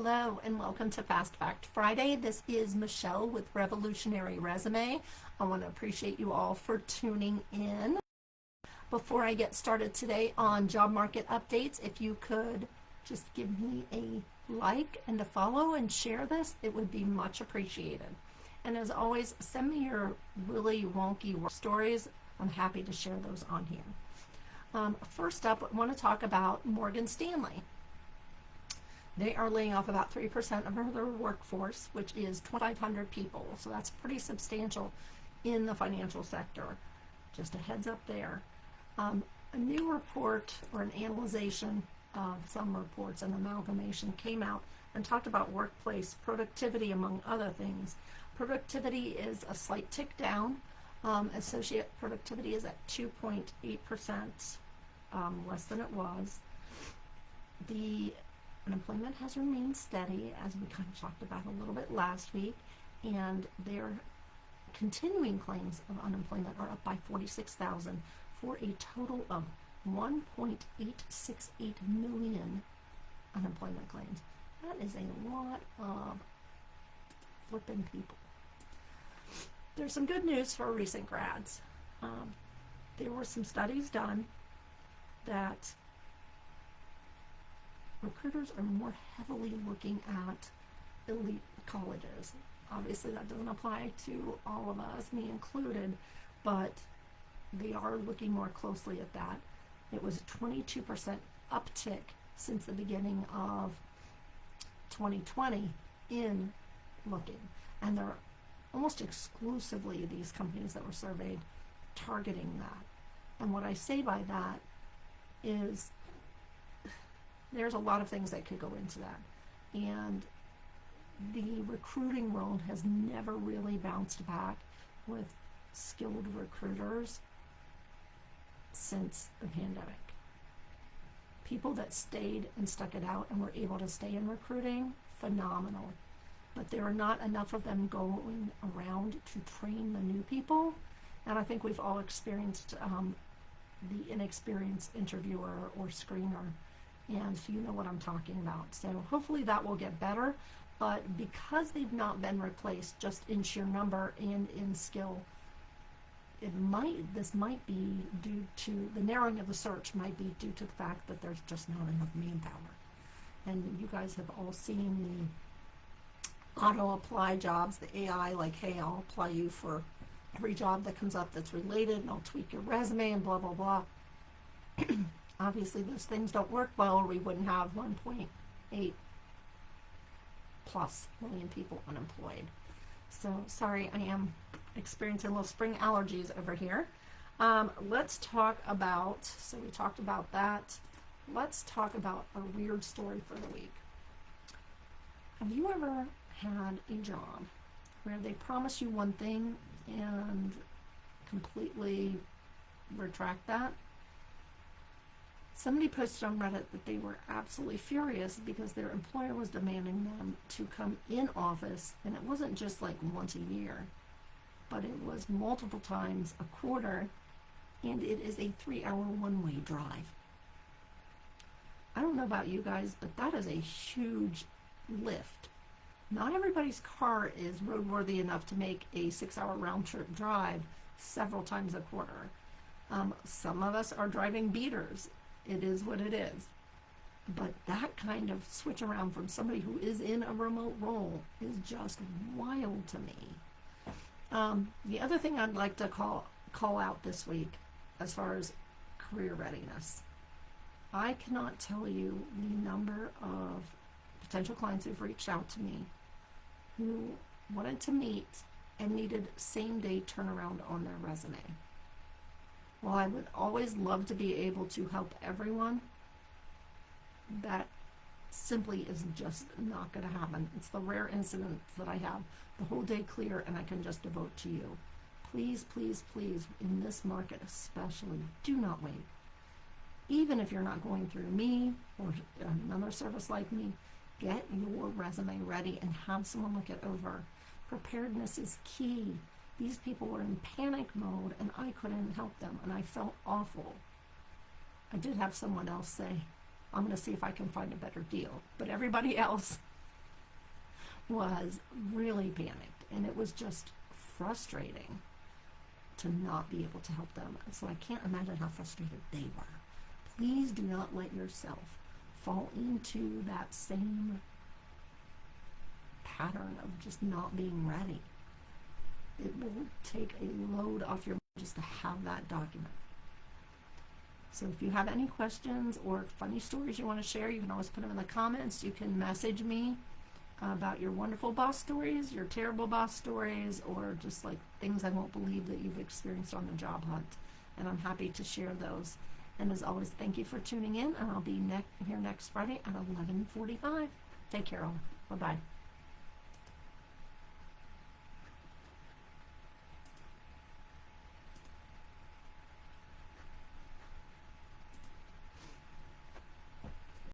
Hello and welcome to Fast Fact Friday. This is Michelle with Revolutionary Resume. I want to appreciate you all for tuning in. Before I get started today on job market updates, if you could just give me a like and a follow and share this, it would be much appreciated. And as always, send me your really wonky work stories. I'm happy to share those on here. First up, I want to talk about Morgan Stanley. They are laying off about 3% of their workforce, which is 2,500 people. So that's pretty substantial in the financial sector. Just a heads up there. A new report or an analyzation of some reports, an amalgamation, came out and talked about workplace productivity, among other things. Productivity is a slight tick down. Associate productivity is at 2.8%, less than it was. The unemployment has remained steady, as we kind of talked about a little bit last week, and their continuing claims of unemployment are up by 46,000 for a total of 1.868 million unemployment claims. That is a lot of flipping people. There's some good news for recent grads. There were some studies done that recruiters are more heavily looking at elite colleges. Obviously, that doesn't apply to all of us, me included, but they are looking more closely at that. It was a 22% uptick since the beginning of 2020 in looking. And they're almost exclusively, these companies that were surveyed, targeting that. And what I say by that is there's a lot of things that could go into that. And the recruiting world has never really bounced back with skilled recruiters since the pandemic. People that stayed and stuck it out and were able to stay in recruiting, phenomenal. But there are not enough of them going around to train the new people. And I think we've all experienced the inexperienced interviewer or screener. And so you know what I'm talking about. So hopefully that will get better. But because they've not been replaced just in sheer number and in skill, this might be due to the narrowing of the search, might be due to the fact that there's just not enough manpower. And you guys have all seen the auto apply jobs, the AI, like, hey, I'll apply you for every job that comes up that's related, and I'll tweak your resume and blah, blah, blah. Obviously, those things don't work well, or we wouldn't have 1.8 plus million people unemployed. So, sorry, I am experiencing a little spring allergies over here. Let's talk about, so we talked about that. Let's talk about a weird story for the week. Have you ever had a job where they promise you one thing and completely retract that? Somebody posted on Reddit that they were absolutely furious because their employer was demanding them to come in office, and it wasn't just like once a year, but it was multiple times a quarter, and it is a 3-hour one-way drive. I don't know about you guys, but that is a huge lift. Not everybody's car is roadworthy enough to make a 6-hour round-trip drive several times a quarter. Some of us are driving beaters. It is what it is. But that kind of switch around from somebody who is in a remote role is just wild to me. The other thing I'd like to call out this week as far as career readiness, I cannot tell you the number of potential clients who've reached out to me who wanted to meet and needed same-day turnaround on their resume. While I would always love to be able to help everyone, that simply is just not going to happen. It's the rare incident that I have the whole day clear and I can just devote to you. Please, please, please, in this market especially, do not wait. Even if you're not going through me or another service like me, get your resume ready and have someone look it over. Preparedness is key. These people were in panic mode and I couldn't help them, and I felt awful. I did have someone else say, I'm going to see if I can find a better deal. But everybody else was really panicked, and it was just frustrating to not be able to help them. So I can't imagine how frustrated they were. Please do not let yourself fall into that same pattern of just not being ready. It will take a load off your mind just to have that document. So if you have any questions or funny stories you want to share, you can always put them in the comments. You can message me about your wonderful boss stories, your terrible boss stories, or just like things I won't believe that you've experienced on the job hunt. And I'm happy to share those. And as always, thank you for tuning in, and I'll be here next Friday at 11:45. Take care all. Bye-bye.